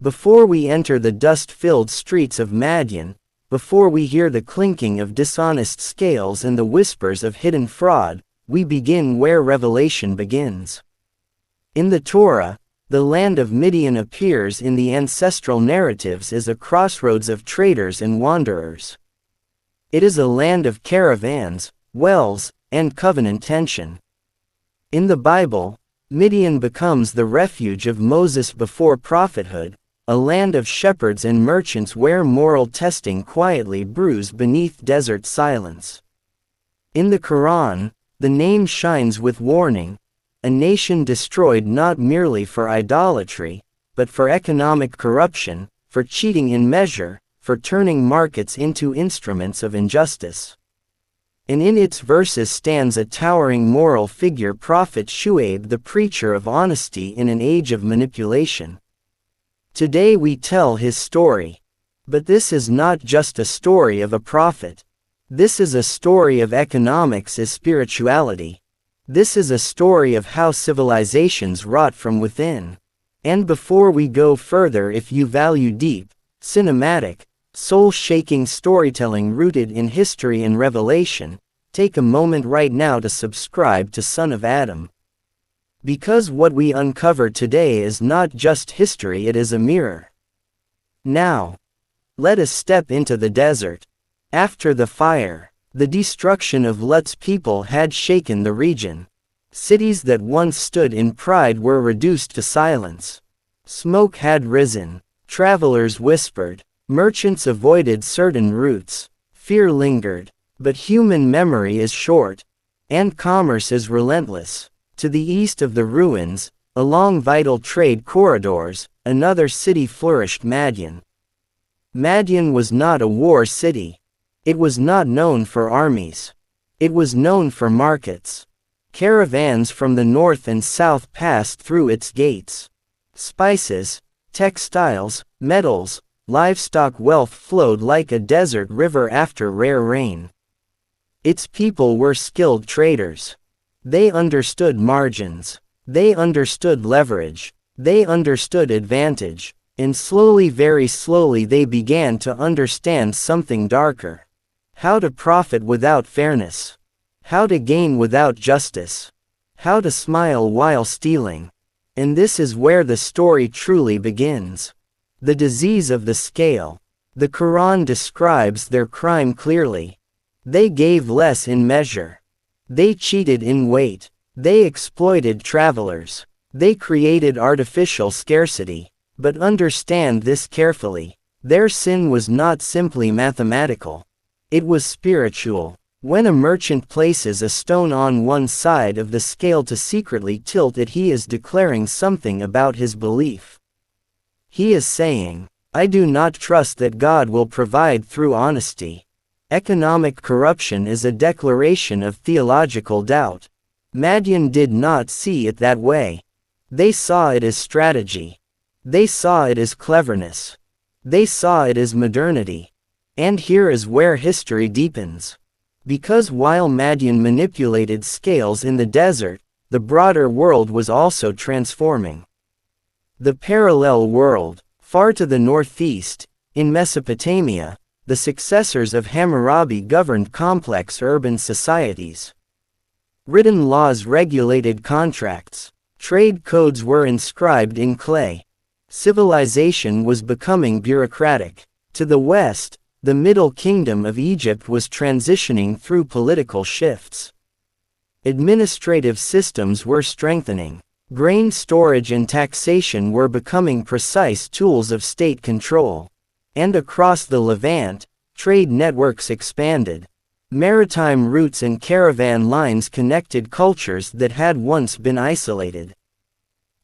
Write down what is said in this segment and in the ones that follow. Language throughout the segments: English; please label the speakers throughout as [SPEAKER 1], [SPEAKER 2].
[SPEAKER 1] Before we enter the dust-filled streets of Madyan, before we hear the clinking of dishonest scales and the whispers of hidden fraud, we begin where revelation begins. In the Torah, the land of Midian appears in the ancestral narratives as a crossroads of traders and wanderers. It is a land of caravans, wells, and covenant tension. In the Bible, Midian becomes the refuge of Moses before prophethood, a land of shepherds and merchants where moral testing quietly brews beneath desert silence. In the Quran, the name shines with warning, a nation destroyed not merely for idolatry, but for economic corruption, for cheating in measure, for turning markets into instruments of injustice. And in its verses stands a towering moral figure, Prophet Shu'ayb, the preacher of honesty in an age of manipulation. Today we tell his story. But this is not just a story of a prophet. This is a story of economics as spirituality. This is a story of how civilizations rot from within. And before we go further, if you value deep, cinematic, soul-shaking storytelling rooted in history and revelation, take a moment right now to subscribe to Son of Adam. Because what we uncover today is not just history, it is a mirror. Now, let us step into the desert. After the fire, the destruction of Lut's people had shaken the region. Cities that once stood in pride were reduced to silence. Smoke had risen. Travelers whispered. Merchants avoided certain routes. Fear lingered. But human memory is short. And commerce is relentless. To the east of the ruins, along vital trade corridors, another city flourished, Madyan. Madyan was not a war city. It was not known for armies. It was known for markets. Caravans from the north and south passed through its gates. Spices, textiles, metals, livestock wealth flowed like a desert river after rare rain. Its people were skilled traders. They understood margins. They understood leverage. They understood advantage. And slowly, very slowly, they began to understand something darker. How to profit without fairness. How to gain without justice. How to smile while stealing. And this is where the story truly begins. The disease of the scale. The Quran describes their crime clearly. They gave less in measure. They cheated in weight. They exploited travelers. They created artificial scarcity. But understand this carefully. Their sin was not simply mathematical. It was spiritual. When a merchant places a stone on one side of the scale to secretly tilt it, he is declaring something about his belief. He is saying, I do not trust that God will provide through honesty. Economic corruption is a declaration of theological doubt. Madyan did not see it that way. They saw it as strategy. They saw it as cleverness. They saw it as modernity. And here is where history deepens. Because while Madyan manipulated scales in the desert, the broader world was also transforming. The parallel world, far to the northeast, in Mesopotamia, the successors of Hammurabi governed complex urban societies. Written laws regulated contracts. Trade codes were inscribed in clay. Civilization was becoming bureaucratic. To the west, the Middle Kingdom of Egypt was transitioning through political shifts. Administrative systems were strengthening. Grain storage and taxation were becoming precise tools of state control. And across the Levant, trade networks expanded. Maritime routes and caravan lines connected cultures that had once been isolated.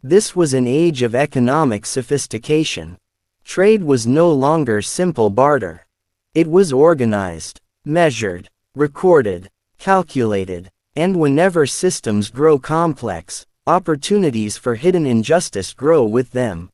[SPEAKER 1] This was an age of economic sophistication. Trade was no longer simple barter. It was organized, measured, recorded, calculated, and whenever systems grow complex, opportunities for hidden injustice grow with them.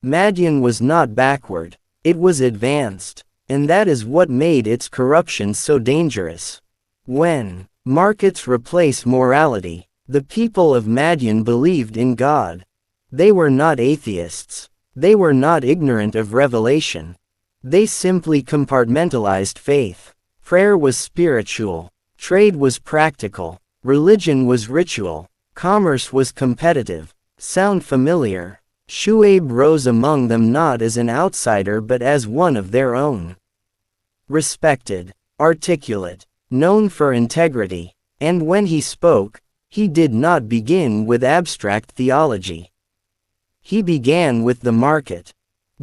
[SPEAKER 1] Madyan was not backward, it was advanced, and that is what made its corruption so dangerous. When markets replace morality, the people of Madyan believed in God. They were not atheists. They were not ignorant of revelation. They simply compartmentalized faith. Prayer was spiritual. Trade was practical. Religion was ritual. Commerce was competitive. Sound familiar? Shu'ayb rose among them not as an outsider but as one of their own. Respected, articulate, known for integrity, and when he spoke, he did not begin with abstract theology. He began with the market.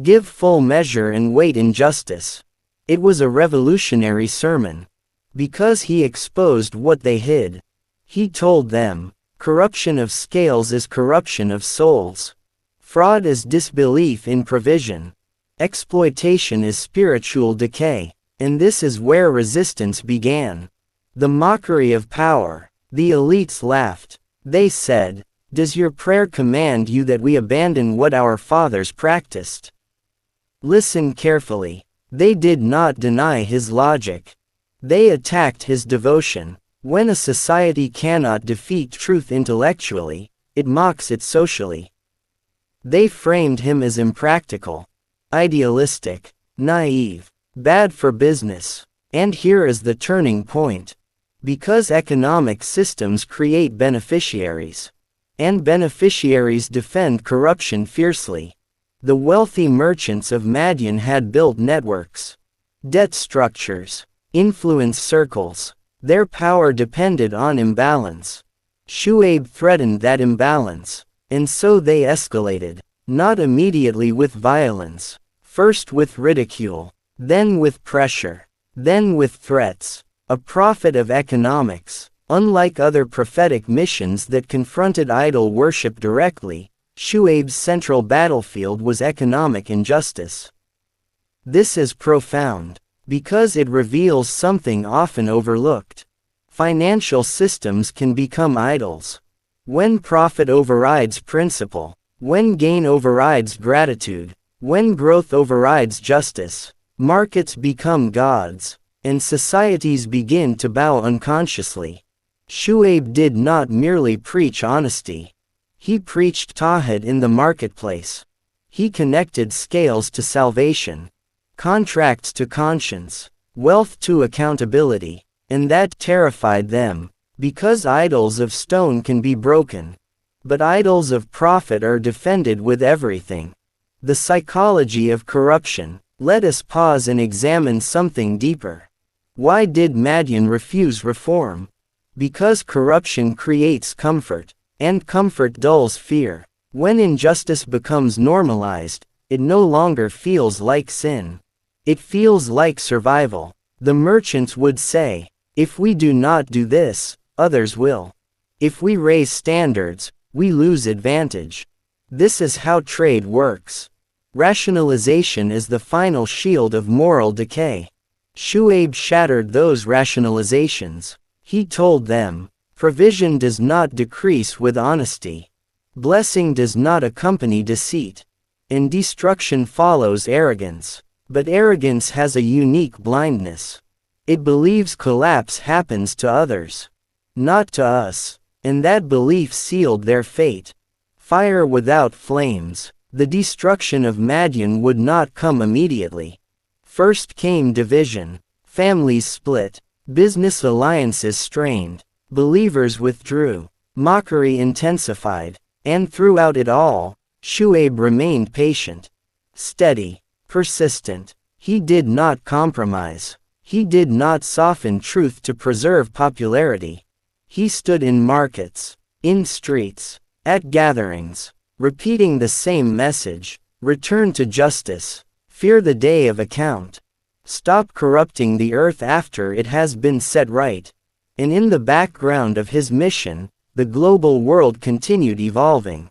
[SPEAKER 1] Give full measure and weight in justice. It was a revolutionary sermon. Because he exposed what they hid. He told them, corruption of scales is corruption of souls. Fraud is disbelief in provision. Exploitation is spiritual decay. And this is where resistance began. The mockery of power. The elites laughed. They said, "Does your prayer command you that we abandon what our fathers practiced?" Listen carefully. They did not deny his logic. They attacked his devotion. When a society cannot defeat truth intellectually, it mocks it socially. They framed him as impractical, idealistic, naive, bad for business. And here is the turning point. Because economic systems create beneficiaries, and beneficiaries defend corruption fiercely. The wealthy merchants of Madyan had built networks, debt structures, influence circles. Their power depended on imbalance. Shu'ayb threatened that imbalance, and so they escalated, not immediately with violence, first with ridicule, then with pressure, then with threats. A prophet of economics, unlike other prophetic missions that confronted idol worship directly, Shu'ayb's central battlefield was economic injustice. This is profound, because it reveals something often overlooked. Financial systems can become idols. When profit overrides principle, when gain overrides gratitude, when growth overrides justice, markets become gods. And societies begin to bow unconsciously. Shu'ayb did not merely preach honesty. He preached tawhid in the marketplace. He connected scales to salvation, contracts to conscience, wealth to accountability, and that terrified them, because idols of stone can be broken. But idols of profit are defended with everything. The psychology of corruption. Let us pause and examine something deeper. Why did Madyan refuse reform? Because corruption creates comfort, and comfort dulls fear. When injustice becomes normalized, it no longer feels like sin. It feels like survival. The merchants would say, if we do not do this, others will. If we raise standards, we lose advantage. This is how trade works. Rationalization is the final shield of moral decay. Shu'ayb shattered those rationalizations. He told them, provision does not decrease with honesty. Blessing does not accompany deceit. And destruction follows arrogance. But arrogance has a unique blindness. It believes collapse happens to others, not to us. And that belief sealed their fate. Fire without flames. The destruction of Madyan would not come immediately. First came division, families split, business alliances strained, believers withdrew, mockery intensified, and throughout it all, Shu'ayb remained patient, steady, persistent. He did not compromise. He did not soften truth to preserve popularity. He stood in markets, in streets, at gatherings, repeating the same message: return to justice. Fear the day of account. Stop corrupting the earth after it has been set right. And in the background of his mission, the global world continued evolving.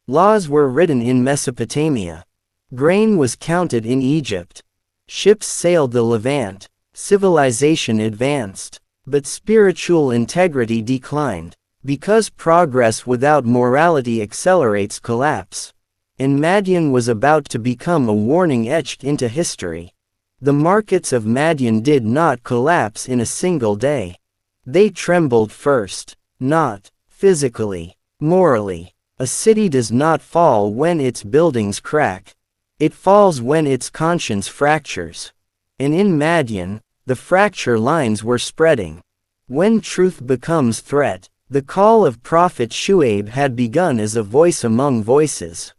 [SPEAKER 1] Laws were written in Mesopotamia. Grain was counted in Egypt. Ships sailed the Levant. Civilization advanced. But spiritual integrity declined. Because progress without morality accelerates collapse. And Madyan was about to become a warning etched into history. The markets of Madyan did not collapse in a single day. They trembled first, not physically, morally. A city does not fall when its buildings crack. It falls when its conscience fractures. And in Madyan, the fracture lines were spreading. When truth becomes threat, the call of Prophet Shu'ayb had begun as a voice among voices.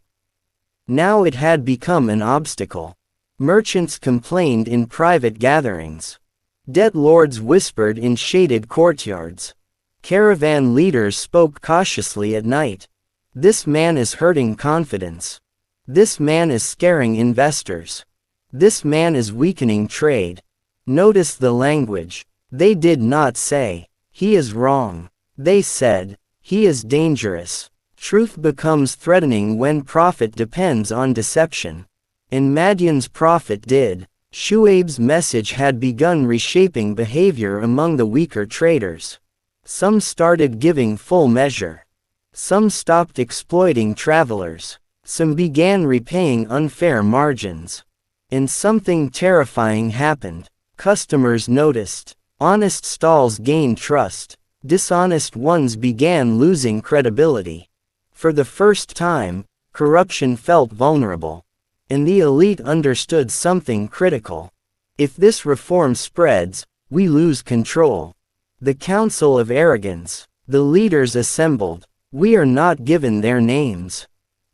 [SPEAKER 1] Now it had become an obstacle. Merchants complained in private gatherings. Debt lords whispered in shaded courtyards. Caravan leaders spoke cautiously at night. This man is hurting confidence. This man is scaring investors. This man is weakening trade. Notice the language. They did not say, "He is wrong." They said, "He is dangerous." Truth becomes threatening when profit depends on deception. And Madyan's prophet did. Shu'ayb's message had begun reshaping behavior among the weaker traders. Some started giving full measure. Some stopped exploiting travelers. Some began repaying unfair margins. And something terrifying happened. Customers noticed. Honest stalls gained trust. Dishonest ones began losing credibility. For the first time, corruption felt vulnerable. And the elite understood something critical. If this reform spreads, we lose control. The Council of Arrogance, the leaders assembled. We are not given their names.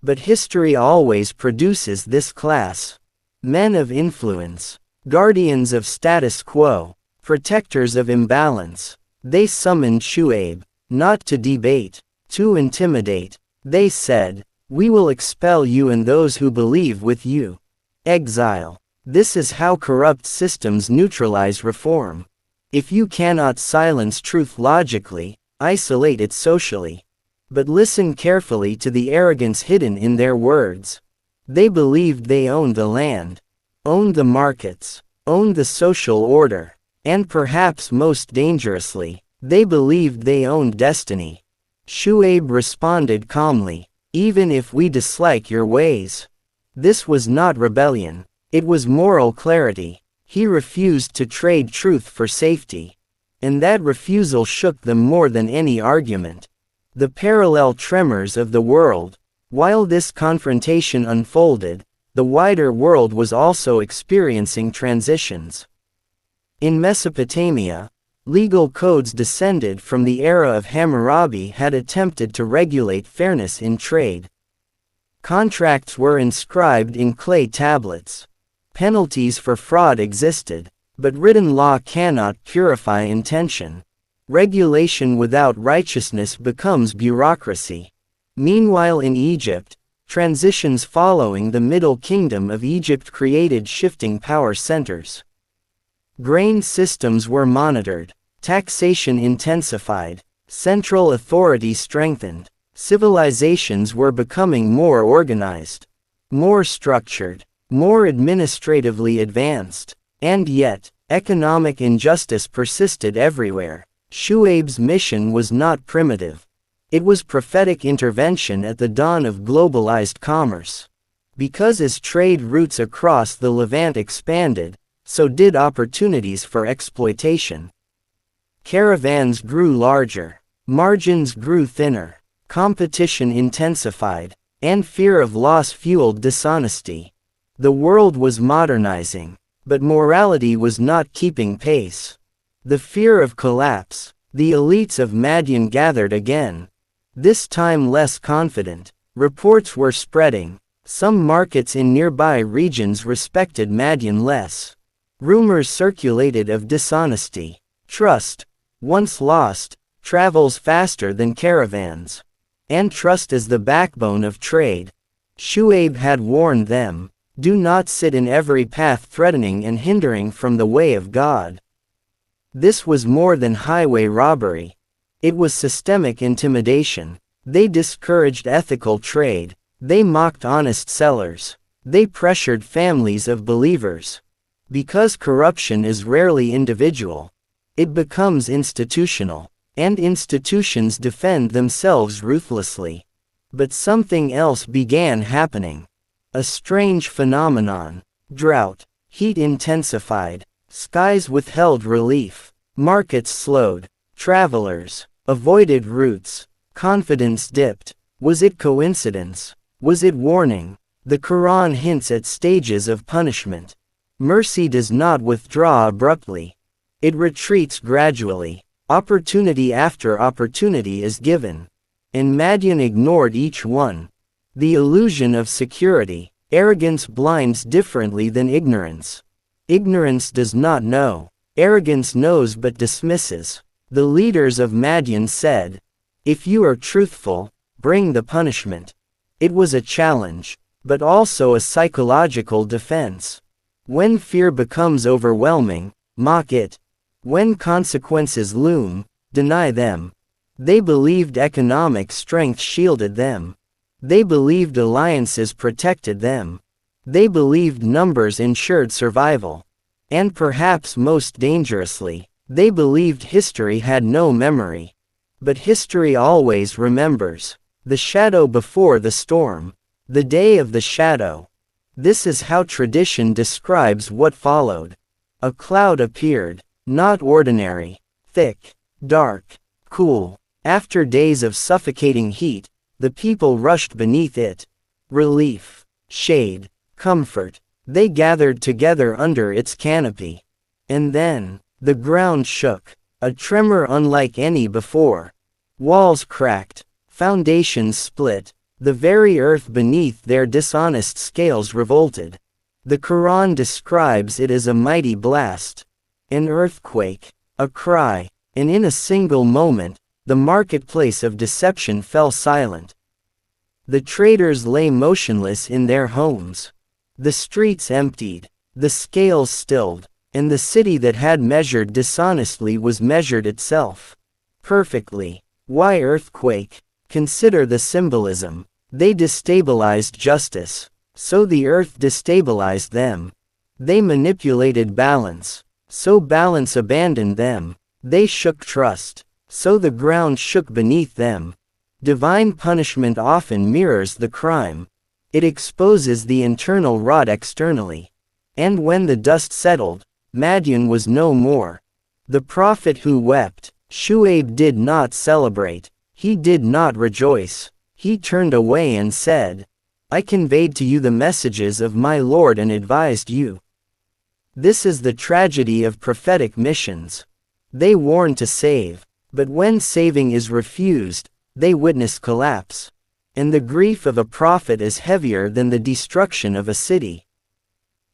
[SPEAKER 1] But history always produces this class. Men of influence, guardians of status quo, protectors of imbalance. They summoned Shu'ayb, not to debate, to intimidate. They said, "We will expel you and those who believe with you." Exile. This is how corrupt systems neutralize reform. If you cannot silence truth logically, isolate it socially. But listen carefully to the arrogance hidden in their words. They believed they owned the land, owned the markets, owned the social order, and perhaps most dangerously, they believed they owned destiny. Shu'ayb responded calmly, "Even if we dislike your ways." This was not rebellion, it was moral clarity. He refused to trade truth for safety. And that refusal shook them more than any argument. The parallel tremors of the world. While this confrontation unfolded, the wider world was also experiencing transitions. In Mesopotamia, legal codes descended from the era of Hammurabi had attempted to regulate fairness in trade. Contracts were inscribed in clay tablets. Penalties for fraud existed, but written law cannot purify intention. Regulation without righteousness becomes bureaucracy. Meanwhile in Egypt, transitions following the Middle Kingdom of Egypt created shifting power centers. Grain systems were monitored, taxation intensified, central authority strengthened. Civilizations were becoming more organized, more structured, more administratively advanced. And yet, economic injustice persisted everywhere. Shu'ayb's mission was not primitive. It was prophetic intervention at the dawn of globalized commerce. Because as trade routes across the Levant expanded, so did opportunities for exploitation. Caravans grew larger, margins grew thinner, competition intensified, and fear of loss fueled dishonesty. The world was modernizing, but morality was not keeping pace. The fear of collapse, the elites of Madyan gathered again. This time less confident. Reports were spreading. Some markets in nearby regions respected Madyan less. Rumors circulated of dishonesty. Trust, once lost, travels faster than caravans. And trust is the backbone of trade. Shu'ayb had warned them, "Do not sit in every path threatening and hindering from the way of God." This was more than highway robbery. It was systemic intimidation. They discouraged ethical trade. They mocked honest sellers. They pressured families of believers. Because corruption is rarely individual, it becomes institutional. And institutions defend themselves ruthlessly. But something else began happening. A strange phenomenon. Drought. Heat intensified. Skies withheld relief. Markets slowed. Travelers avoided routes. Confidence dipped. Was it coincidence? Was it warning? The Quran hints at stages of punishment. Mercy does not withdraw abruptly. It retreats gradually. Opportunity after opportunity is given. And Madyan ignored each one. The illusion of security. Arrogance blinds differently than ignorance. Ignorance does not know. Arrogance knows but dismisses. The leaders of Madyan said, "If you are truthful, bring the punishment." It was a challenge, but also a psychological defense. When fear becomes overwhelming, mock it. When consequences loom, deny them. They believed economic strength shielded them. They believed alliances protected them. They believed numbers ensured survival. And perhaps most dangerously, they believed history had no memory. But history always remembers. The shadow before the storm. The day of the shadow. This is how tradition describes what followed. A cloud appeared, not ordinary, thick, dark, cool. After days of suffocating heat, the people rushed beneath it. Relief, shade, comfort. They gathered together under its canopy. And then, the ground shook, a tremor unlike any before. Walls cracked, foundations split, the very earth beneath their dishonest scales revolted. The Quran describes it as a mighty blast, an earthquake, a cry, and in a single moment, the marketplace of deception fell silent. The traders lay motionless in their homes. The streets emptied, the scales stilled, and the city that had measured dishonestly was measured itself perfectly. Why earthquake? Consider the symbolism. They destabilized justice, so the earth destabilized them. They manipulated balance, so balance abandoned them. They shook trust, so the ground shook beneath them. Divine punishment often mirrors the crime. It exposes the internal rot externally. And when the dust settled, Madyan was no more. The prophet who wept, Shu'ayb, did not celebrate. He did not rejoice. He turned away and said, "I conveyed to you the messages of my Lord and advised you." This is the tragedy of prophetic missions. They warn to save, but when saving is refused, they witness collapse. And the grief of a prophet is heavier than the destruction of a city.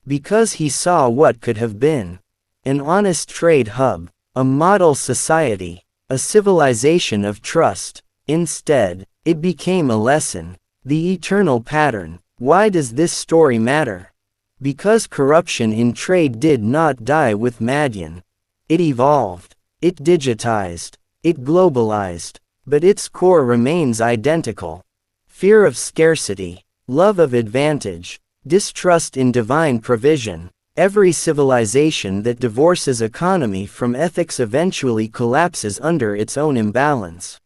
[SPEAKER 1] Because he saw what could have been. An honest trade hub, a model society, a civilization of trust. Instead, it became a lesson. The eternal pattern. Why does this story matter? Because corruption in trade did not die with Madyan. It evolved. It digitized. It globalized. But its core remains identical. Fear of scarcity, love of advantage, distrust in divine provision. Every civilization that divorces economy from ethics eventually collapses under its own imbalance.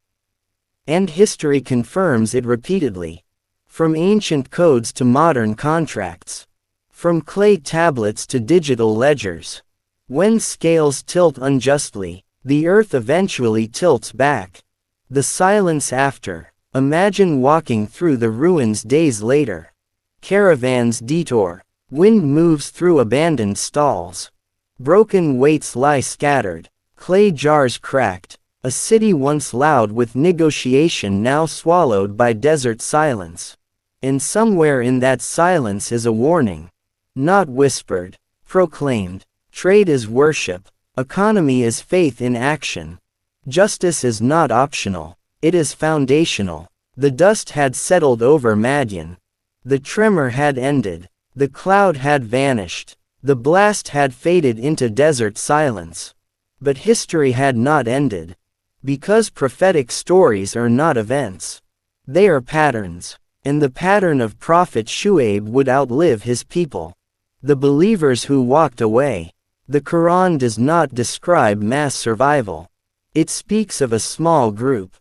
[SPEAKER 1] And history confirms it repeatedly. From ancient codes to modern contracts. From clay tablets to digital ledgers. When scales tilt unjustly, the earth eventually tilts back. The silence after. Imagine walking through the ruins days later. Caravans detour. Wind moves through abandoned stalls. Broken weights lie scattered. Clay jars cracked. A city once loud with negotiation now swallowed by desert silence. And somewhere in that silence is a warning. Not whispered, proclaimed. Trade is worship. Economy is faith in action. Justice is not optional. It is foundational. The dust had settled over Madyan. The tremor had ended. The cloud had vanished. The blast had faded into desert silence. But history had not ended. Because prophetic stories are not events. They are patterns. And the pattern of Prophet Shu'ayb would outlive his people. The believers who walked away. The Quran does not describe mass survival. It speaks of a small group.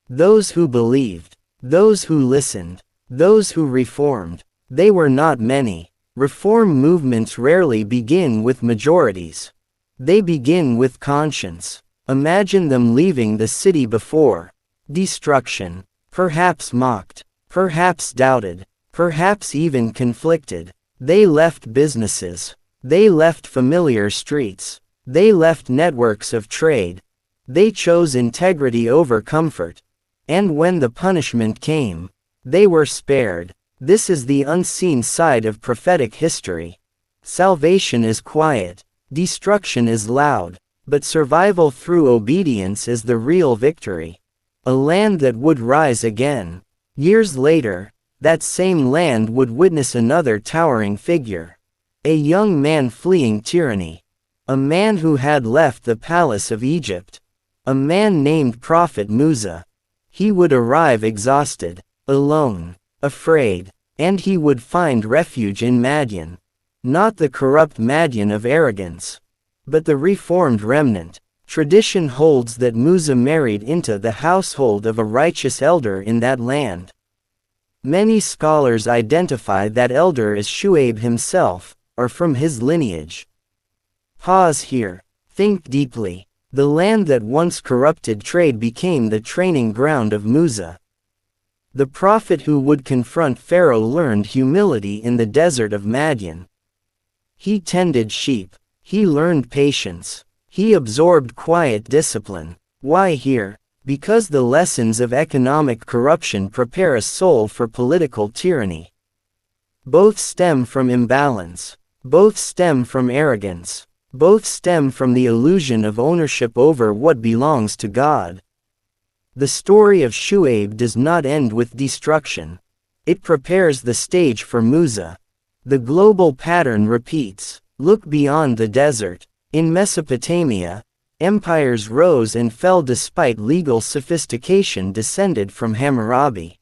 [SPEAKER 1] Those who believed. Those who listened. Those who reformed. They were not many. Reform movements rarely begin with majorities. They begin with conscience. Imagine them leaving the city before destruction, perhaps mocked, perhaps doubted, perhaps even conflicted. They left businesses. They left familiar streets. They left networks of trade. They chose integrity over comfort. And when the punishment came, they were spared. This is the unseen side of prophetic history. Salvation is quiet. Destruction is loud. But survival through obedience is the real victory. A land that would rise again. Years later, that same land would witness another towering figure. A young man fleeing tyranny. A man who had left the palace of Egypt. A man named Prophet Musa. He would arrive exhausted, alone, afraid, and he would find refuge in Madyan. Not the corrupt Madyan of arrogance, but the reformed remnant. Tradition holds that Musa married into the household of a righteous elder in that land. Many scholars identify that elder as Shu'ayb himself, or from his lineage. Pause here. Think deeply. The land that once corrupted trade became the training ground of Musa. The prophet who would confront Pharaoh learned humility in the desert of Madyan. He tended sheep. He learned patience. He absorbed quiet discipline. Why here? Because the lessons of economic corruption prepare a soul for political tyranny. Both stem from imbalance. Both stem from arrogance. Both stem from the illusion of ownership over what belongs to God. The story of Shu'ayb does not end with destruction. It prepares the stage for Musa. The global pattern repeats. Look beyond the desert. In Mesopotamia, empires rose and fell despite legal sophistication descended from Hammurabi.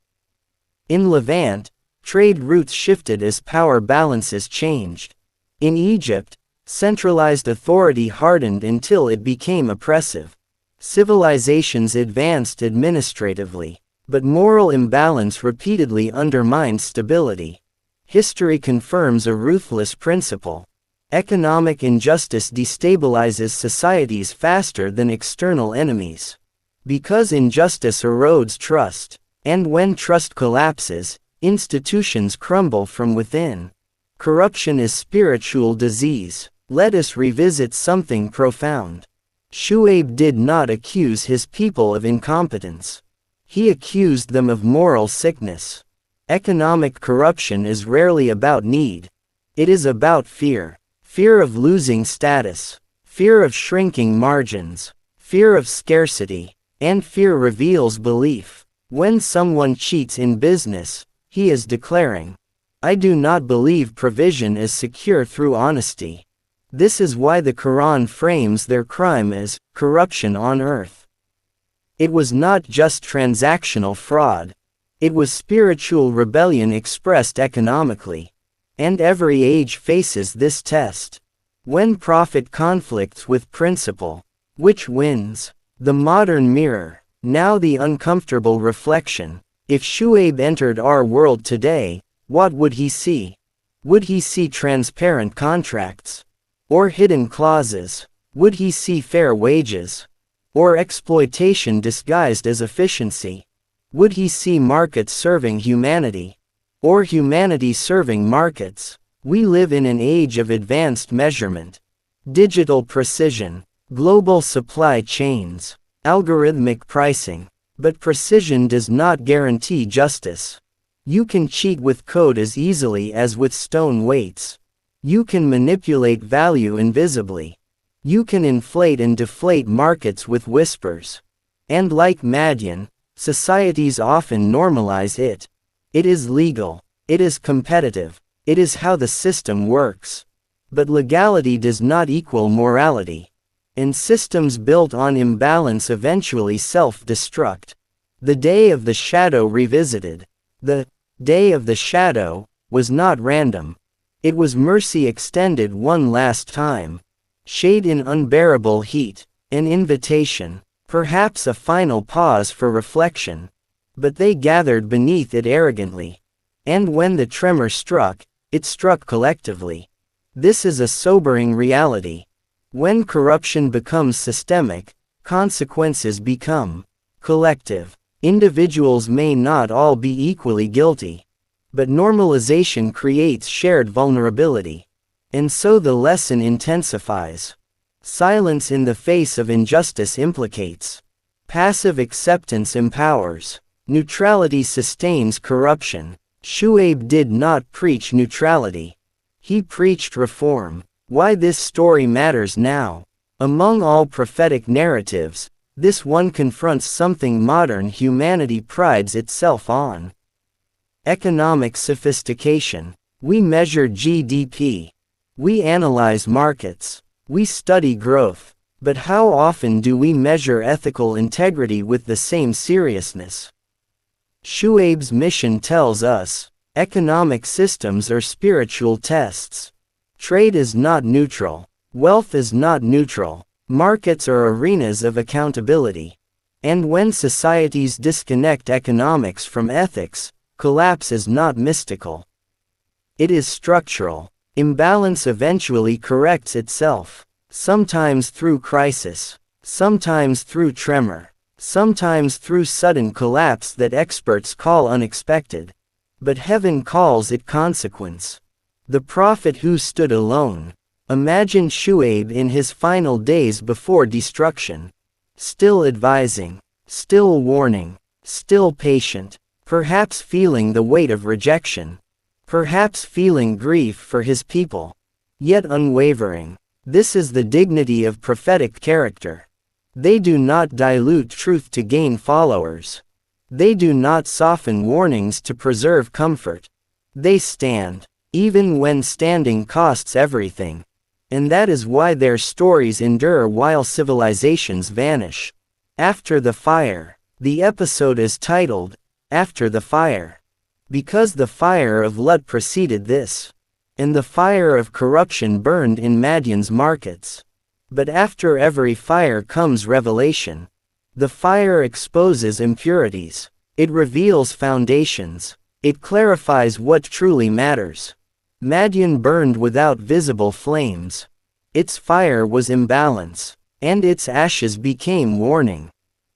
[SPEAKER 1] In Levant, trade routes shifted as power balances changed. In Egypt, centralized authority hardened until it became oppressive. Civilizations advanced administratively, but moral imbalance repeatedly undermined stability. History confirms a ruthless principle. Economic injustice destabilizes societies faster than external enemies. Because injustice erodes trust, and when trust collapses, institutions crumble from within. Corruption is spiritual disease. Let us revisit something profound. Shu'ayb did not accuse his people of incompetence. He accused them of moral sickness. Economic corruption is rarely about need. It is about fear. Fear of losing status. Fear of shrinking margins. Fear of scarcity. And fear reveals belief. When someone cheats in business, he is declaring, "I do not believe provision is secure through honesty." This is why the Quran frames their crime as corruption on earth. It was not just transactional fraud. It was spiritual rebellion expressed economically. And every age faces this test. When prophet conflicts with principle, which wins? The modern mirror. Now the uncomfortable reflection. If Shu'ayb entered our world today, what would he see? Would he see transparent contracts? Or hidden clauses? Would he see fair wages? Or exploitation disguised as efficiency? Would he see markets serving humanity? Or humanity serving markets? We live in an age of advanced measurement. Digital precision, global supply chains, algorithmic pricing. But precision does not guarantee justice. You can cheat with code as easily as with stone weights. You can manipulate value invisibly. You can inflate and deflate markets with whispers. And like Madyan, societies often normalize it. It is legal. It is competitive. It is how the system works. But legality does not equal morality. And systems built on imbalance eventually self-destruct. The Day of the Shadow revisited. The Day of the Shadow was not random. It was mercy extended one last time. Shade in unbearable heat, an invitation, perhaps a final pause for reflection. But they gathered beneath it arrogantly. And when the tremor struck, it struck collectively. This is a sobering reality. When corruption becomes systemic, consequences become collective. Individuals may not all be equally guilty. But normalization creates shared vulnerability. And so the lesson intensifies. Silence in the face of injustice implicates. Passive acceptance empowers. Neutrality sustains corruption. Shu'ayb did not preach neutrality. He preached reform. Why this story matters now. Among all prophetic narratives, this one confronts something modern humanity prides itself on. Economic sophistication. We measure GDP. We analyze markets. We study growth. But how often do we measure ethical integrity with the same seriousness? Shu'ayb's mission tells us, economic systems are spiritual tests. Trade is not neutral. Wealth is not neutral. Markets are arenas of accountability. And when societies disconnect economics from ethics, collapse is not mystical. It is structural. Imbalance eventually corrects itself. Sometimes through crisis. Sometimes through tremor. Sometimes through sudden collapse that experts call unexpected. But heaven calls it consequence. The prophet who stood alone. Imagine Shu'ayb in his final days before destruction. Still advising. Still warning. Still patient. Perhaps feeling the weight of rejection. Perhaps feeling grief for his people. Yet unwavering. This is the dignity of prophetic character. They do not dilute truth to gain followers. They do not soften warnings to preserve comfort. They stand, even when standing costs everything. And that is why their stories endure while civilizations vanish. After the fire. The episode is titled, After the Fire. Because the fire of Lut preceded this. And the fire of corruption burned in Madyan's markets. But after every fire comes revelation. The fire exposes impurities. It reveals foundations. It clarifies what truly matters. Madyan burned without visible flames. Its fire was imbalance. And its ashes became warning.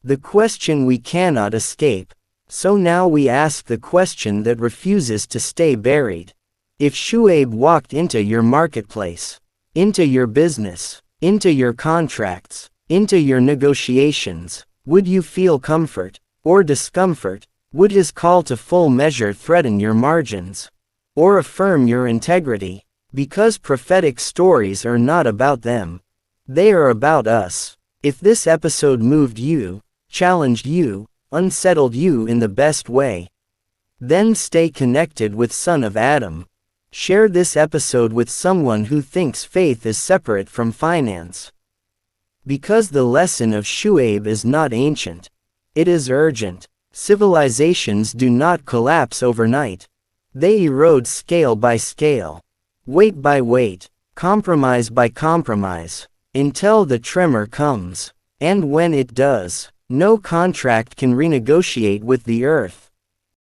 [SPEAKER 1] The question we cannot escape. So now we ask the question that refuses to stay buried. If Shu'ayb walked into your marketplace, into your business, into your contracts, into your negotiations, would you feel comfort, or discomfort? Would his call to full measure threaten your margins, or affirm your integrity? Because prophetic stories are not about them. They are about us. If this episode moved you, challenged you, unsettled you in the best way, then stay connected with Son of Adam. Share this episode with someone who thinks faith is separate from finance. Because the lesson of Shu'ayb is not ancient. It is urgent. Civilizations do not collapse overnight. They erode scale by scale, weight by weight, compromise by compromise, until the tremor comes. And when it does, no contract can renegotiate with the earth.